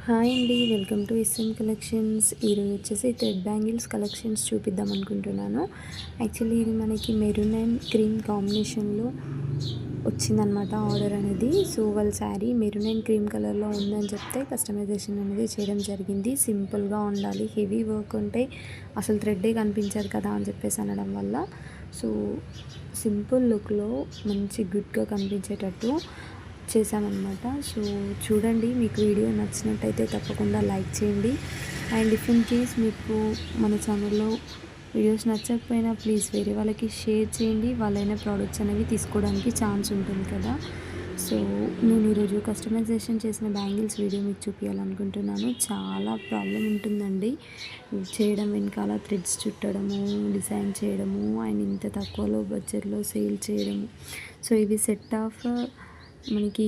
Hi అండి, welcome to S M collections. ఈరోజు వచ్చేసి థ్రెడ్ బ్యాంగిల్స్ కలెక్షన్స్ చూపిద్దాం అనుకుంటున్నాను. యాక్చువల్లీ ఇది మనకి మెరూన్ అండ్ క్రీమ్ కాంబినేషన్లో వచ్చిందనమాట ఆర్డర్ అనేది. సో వాళ్ళ శారీ మెరూన్ అండ్ క్రీమ్ కలర్లో ఉందని చెప్తే కస్టమైజేషన్ అనేది చేయడం జరిగింది. సింపుల్గా ఉండాలి, హెవీ వర్క్ ఉంటే అసలు థ్రెడ్డే కనిపించదు కదా అని చెప్పేసి అనడం వల్ల సో సింపుల్ లుక్లో మంచి గుడ్గా కనిపించేటట్టు చేశామన్నమాట. సో చూడండి, మీకు వీడియో నచ్చినట్టయితే తప్పకుండా లైక్ చేయండి. అండ్ ఇఫ్ ఇన్ కేస్ మీకు మన ఛానల్లో వీడియోస్ నచ్చకపోయినా ప్లీజ్ వేరే వాళ్ళకి షేర్ చేయండి. వాళ్ళైనా ప్రోడక్ట్స్ అనేవి తీసుకోవడానికి ఛాన్స్ ఉంటుంది కదా. సో నేను ఈరోజు కస్టమైజేషన్ చేసిన బ్యాంగిల్స్ వీడియో మీకు చూపించాలనుకుంటున్నాను. చాలా ప్రాబ్లం ఉంటుందండి చేయడం, వెనకాల థ్రెడ్స్ చుట్టడము, డిజైన్ చేయడము అండ్ ఇంత తక్కువలో బడ్జెట్లో సేల్ చేయడము. సో ఇవి సెట్ ఆఫ్ మనకి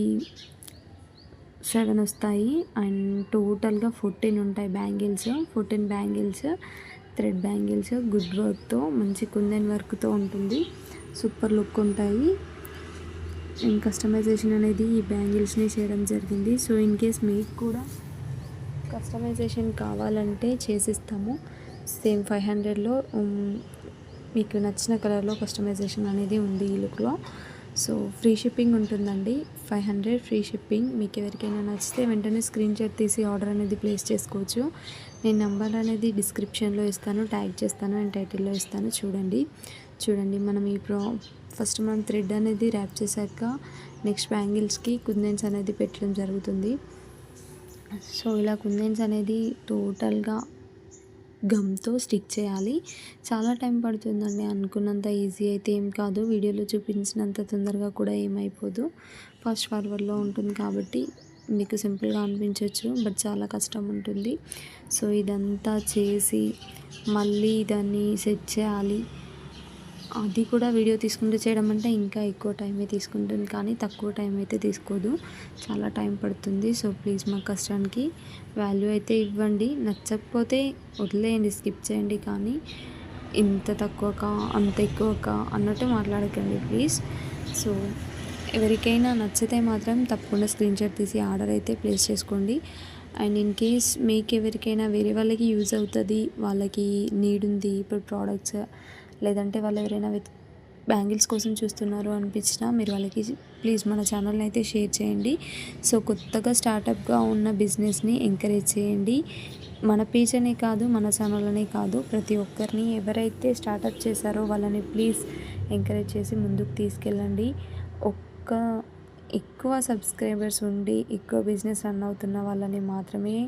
7 వస్తాయి అండ్ టోటల్గా 14 ఉంటాయి bangles. 14 bangles thread bangles good వర్క్తో, మంచి కుందన్ వర్క్తో ఉంటుంది. సూపర్ లుక్ ఉంటాయి. అండ్ కస్టమైజేషన్ అనేది ఈ బ్యాంగిల్స్ని చేయడం జరిగింది. సో ఇన్ కేస్ మీకు కూడా కస్టమైజేషన్ కావాలంటే చేసిస్తాము. సేమ్ 500లో మీకు నచ్చిన కలర్లో కస్టమైజేషన్ అనేది ఉంది ఈ లుక్లో. సో ఫ్రీ షిప్పింగ్ ఉంటుందండి, 500 ఫ్రీ షిప్పింగ్. మీకు ఎవరికైనా నచ్చితే వెంటనే స్క్రీన్ షాట్ తీసి ఆర్డర్ అనేది ప్లేస్ చేసుకోవచ్చు. నేను నెంబర్ అనేది డిస్క్రిప్షన్లో ఇస్తాను, ట్యాగ్ చేస్తాను అండ్ టైటిల్లో ఇస్తాను. చూడండి మనం ఫస్ట్ మనం థ్రెడ్ అనేది ర్యాప్ చేశాక నెక్స్ట్ బ్యాంగిల్స్కి కుందన్స్ అనేది పెట్టడం జరుగుతుంది. సో ఇలా కుందన్స్ అనేది టోటల్గా గమ్తో స్టిక్ చేయాలి. చాలా టైం పడుతుందండి, అనుకున్నంత ఈజీ అయితే ఏం కాదు. వీడియోలో చూపించినంత తొందరగా కూడా ఏమైపోదు. ఫాస్ట్ ఫార్వర్డ్లో ఉంటుంది కాబట్టి మీకు సింపుల్గా అనిపించవచ్చు, బట్ చాలా కష్టం ఉంటుంది. సో ఇదంతా చేసి మళ్ళీ దాన్ని సెట్ చేయాలి. అది కూడా వీడియో తీసుకుంటూ చేయడం అంటే ఇంకా ఎక్కువ టైమే తీసుకుంటుంది, కానీ తక్కువ టైం అయితే తీసుకోదు, చాలా టైం పడుతుంది. సో ప్లీజ్ మా కష్టానికి వాల్యూ అయితే ఇవ్వండి. నచ్చకపోతే వదిలేయండి, స్కిప్ చేయండి. కానీ ఇంత తక్కువకా అంత ఎక్కువకా అన్నట్టు మాట్లాడకండి ప్లీజ్. సో ఎవరికైనా నచ్చితే మాత్రం తప్పకుండా స్క్రీన్ షాట్ తీసి ఆర్డర్ అయితే ప్లేస్ చేసుకోండి. అండ్ ఇన్ కేస్ మీకు ఎవరికైనా వేరే వాళ్ళకి యూజ్ అవుతుంది, వాళ్ళకి నీడ్ ఉంది ఇప్పుడు ప్రోడక్ట్స్, లేదంటే వాళ్ళు ఎవరైనా బ్యాంగిల్స్ కోసం చూస్తున్నారు అనిపించినా మీరు వాళ్ళకి ప్లీజ్ మన ఛానల్ని అయితే షేర్ చేయండి. సో కొత్తగా స్టార్టప్గా ఉన్న బిజినెస్ని ఎంకరేజ్ చేయండి. మన పేజ్ అనే కాదు, మన ఛానల్ అనే కాదు, ప్రతి ఒక్కరిని ఎవరైతే స్టార్టప్ చేశారో వాళ్ళని ప్లీజ్ ఎంకరేజ్ చేసి ముందుకు తీసుకెళ్ళండి. ఎక్కువ సబ్స్క్రైబర్స్ ఉండి ఎక్కువ బిజినెస్ రన్ అవుతున్న వాళ్ళని మాత్రమే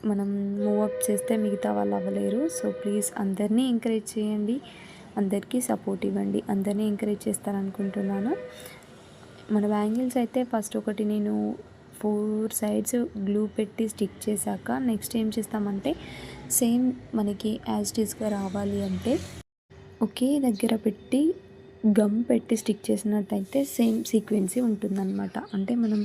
మనం మూవప్ చేస్తే మిగతా వాళ్ళు అవ్వలేరు. సో ప్లీజ్ అందరినీ ఎంకరేజ్ చేయండి, అందరికీ సపోర్ట్ ఇవ్వండి. అందరినీ ఎంకరేజ్ చేస్తారనుకుంటున్నాను. మన బ్యాంగిల్స్ అయితే ఫస్ట్ ఒకటి నేను 4 సైడ్స్ గ్లూ పెట్టి స్టిక్ చేశాక నెక్స్ట్ ఏం చేస్తామంటే సేమ్ మనకి యాజ్ ఇట్ ఈస్గా రావాలి అంటే ఒకే దగ్గర పెట్టి గమ్ పెట్టి స్టిక్ చేసినట్టయితే సేమ్ సీక్వెన్సీ ఉంటుందన్నమాట. అంటే మనం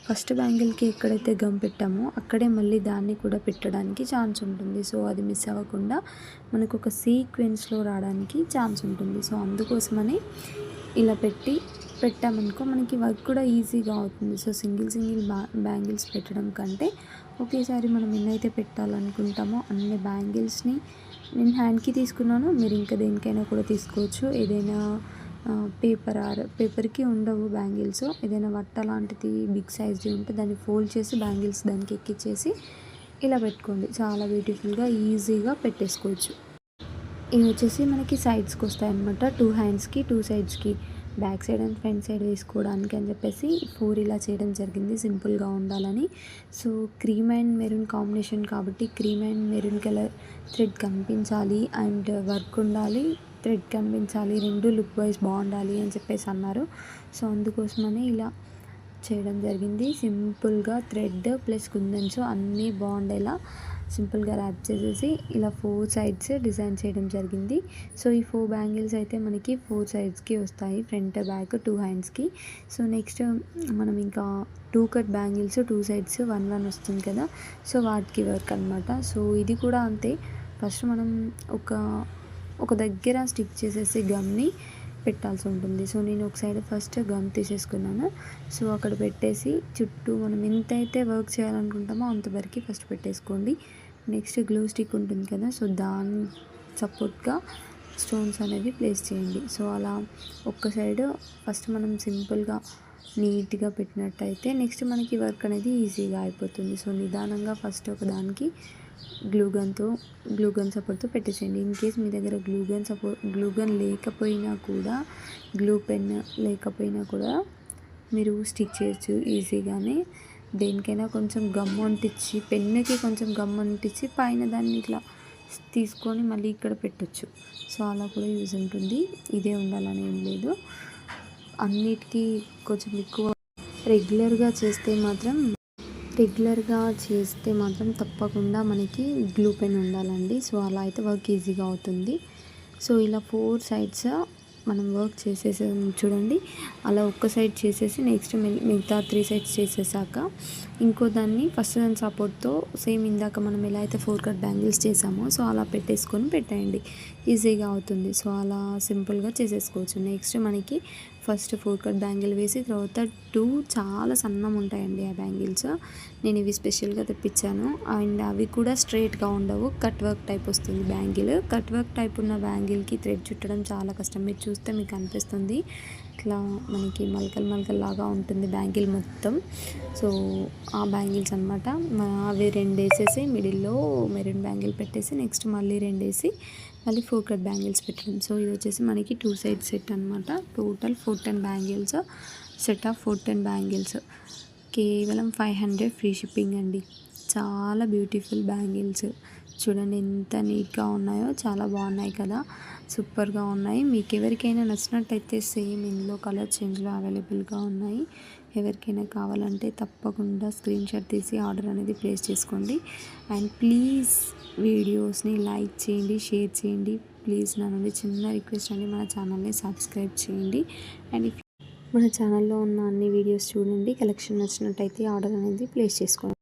ఫస్ట్ బ్యాంగిల్కి ఎక్కడైతే గమ్ పెట్టామో అక్కడే మళ్ళీ దాన్ని కూడా పెట్టడానికి ఛాన్స్ ఉంటుంది. సో అది మిస్ అవ్వకుండా మనకు ఒక సీక్వెన్స్లో రావడానికి ఛాన్స్ ఉంటుంది. సో అందుకోసమని ఇలా పెట్టామనుకో మనకి వర్క్ కూడా ఈజీగా అవుతుంది. సో సింగిల్ బ్యాంగిల్స్ పెట్టడం కంటే ఒకేసారి మనం ఎన్నైతే పెట్టాలనుకుంటామో అన్ని బ్యాంగిల్స్ని నేను హ్యాండ్కి తీసుకున్నాను, మీరు ఇంకా దేనికైనా కూడా తీసుకోవచ్చు. ఏదైనా పేపర్కి ఉండవు బ్యాంగిల్స్, ఏదైనా వట్ట లాంటిది బిగ్ సైజ్ది ఉంటే దాన్ని ఫోల్డ్ చేసి బ్యాంగిల్స్ దానికి ఎక్కించేసి ఇలా పెట్టుకోండి. చాలా బ్యూటిఫుల్గా ఈజీగా పెట్టేసుకోవచ్చు. ఇవి వచ్చేసి మనకి సైడ్స్కి వస్తాయి అన్నమాట, 2 హ్యాండ్స్కి 2 సైడ్స్కి, back side and front side వేసుకోవడానికి అని చెప్పేసి 4 ఇలా చేయడం జరిగింది సింపుల్గా ఉండాలని. So cream and maroon combination కాబట్టి cream and maroon colour thread కనిపించాలి అండ్ వర్క్ ఉండాలి, థ్రెడ్ కనిపించాలి, రెండు లుక్ వైజ్ బాగుండాలి అని చెప్పేసి అన్నారు. సో అందుకోసమని ఇలా చేయడం జరిగింది. సింపుల్గా థ్రెడ్ ప్లస్ కుందన్స్ అన్నీ బాగుండేలా సింపుల్గా ర్యాప్ చేసేసి ఇలా 4 సైడ్స్ డిజైన్ చేయడం జరిగింది. సో ఈ 4 బ్యాంగిల్స్ అయితే మనకి 4 సైడ్స్కి వస్తాయి, ఫ్రంట్ బ్యాక్ 2 హ్యాండ్స్కి. సో నెక్స్ట్ మనం ఇంకా 2 కట్ బ్యాంగిల్స్ 2 సైడ్స్ 1 వస్తుంది కదా, సో వాటికి వర్క్ అనమాట. సో ఇది కూడా అంతే, ఫస్ట్ మనం ఒక దగ్గర స్టిక్ చేసేసి గమ్ని పెట్టాల్సి ఉంటుంది. సో నేను ఒక సైడ్ ఫస్ట్ గమ్ తీసేసుకున్నాను. సో అక్కడ పెట్టేసి చుట్టూ మనం ఎంతైతే వర్క్ చేయాలనుకుంటామో అంతవరకు ఫస్ట్ పెట్టేసుకోండి. నెక్స్ట్ గ్లూ స్టిక్ ఉంటుంది కదా, సో దాని సపోర్ట్గా స్టోన్స్ అనేవి ప్లేస్ చేయండి. సో అలా ఒక్క సైడ్ ఫస్ట్ మనం సింపుల్గా నీట్గా పెట్టినట్టయితే నెక్స్ట్ మనకి వర్క్ అనేది ఈజీగా అయిపోతుంది. సో నిదానంగా ఫస్ట్ ఒక దానికి గ్లూ గన్ సపోర్ట్తో పెట్టేసేయండి. ఇన్ కేస్ మీ దగ్గర గ్లూ గన్ లేకపోయినా కూడా, గ్లూ పెన్ లేకపోయినా కూడా మీరు స్టిక్ చేయొచ్చు ఈజీగానే. దేనికైనా కొంచెం గమ్ అంటించి, పెన్నుకి కొంచెం గమ్ అంటించి పైన దాన్ని ఇట్లా తీసుకొని మళ్ళీ ఇక్కడ పెట్టొచ్చు. సో అలా కూడా యూజ్ ఉంటుంది. ఇదే ఉండాలని ఏం లేదు. అన్నిటికీ కొంచెం ఎక్కువ రెగ్యులర్గా చేస్తే మాత్రం తప్పకుండా మనకి గ్లూ పెన్ ఉండాలండి. సో అలా అయితే వర్క్ ఈజీగా అవుతుంది. సో ఇలా 4 సైడ్స్ మనం వర్క్ చేసేసాం చూడండి. అలా ఒక్క సైడ్ చేసేసి నెక్స్ట్ మిగతా 3 సైడ్స్ చేసేసాక ఇంకో దాన్ని ఫస్ట్ దాని సపోర్ట్తో సేమ్ ఇందాక మనం ఎలా అయితే 4 కట్ బ్యాంగిల్స్ చేసామో సో అలా పెట్టేయండి. ఈజీగా అవుతుంది. సో అలా సింపుల్గా చేసేసుకోవచ్చు. నెక్స్ట్ మనకి ఫస్ట్ 4 కట్ బ్యాంగిల్ వేసి తర్వాత 2 చాలా సన్నం ఉంటాయండి ఆ బ్యాంగిల్స్. నేను ఇవి స్పెషల్గా తెప్పించాను. అండ్ అవి కూడా స్ట్రైట్గా ఉండవు, కట్ వర్క్ టైప్ వస్తుంది బ్యాంగిల్. కట్ వర్క్ టైప్ ఉన్న బ్యాంగిల్కి థ్రెడ్ చుట్టడం చాలా కష్టం. మీరు చూస్తే మీకు అనిపిస్తుంది ఇట్లా మనకి మలకలు లాగా ఉంటుంది బ్యాంగిల్ మొత్తం. సో ఆ బ్యాంగిల్స్ అనమాట. అవి 2 వేసేసి మిడిల్లో మెరూన్ బ్యాంగిల్ పెట్టేసి నెక్స్ట్ మళ్ళీ 2 వేసి మళ్ళీ 4 కట్ బ్యాంగిల్స్ పెట్టడం. సో ఇది వచ్చేసి మనకి 2 సైడ్ సెట్ అనమాట. Total 410 bangles, set of 410 bangles. కేవలం 500 ఫ్రీ షిప్పింగ్ అండి. చాలా బ్యూటిఫుల్ బ్యాంగిల్స్ చూడండి ఎంత నీట్గా ఉన్నాయో, చాలా బాగున్నాయి కదా, సూపర్గా ఉన్నాయి. మీకు ఎవరికైనా నచ్చినట్టయితే సేమ్ ఇందులో కలర్ చేంజ్లో అవైలబుల్గా ఉన్నాయి. ఎవరికైనా కావాలంటే తప్పకుండా స్క్రీన్ షాట్ తీసి ఆర్డర్ అనేది ప్లేస్ చేసుకోండి. అండ్ ప్లీజ్ వీడియోస్ని లైక్ చేయండి, షేర్ చేయండి. ప్లీజ్ నా నుండి చిన్న రిక్వెస్ట్ అండి, మన ఛానల్ని సబ్స్క్రైబ్ చేయండి. అండ్ మన ఛానల్లో ఉన్న అన్ని వీడియోస్ చూడండి. కలెక్షన్ నచ్చినట్టయితే ఆర్డర్ అనేది ప్లేస్ చేసుకోండి.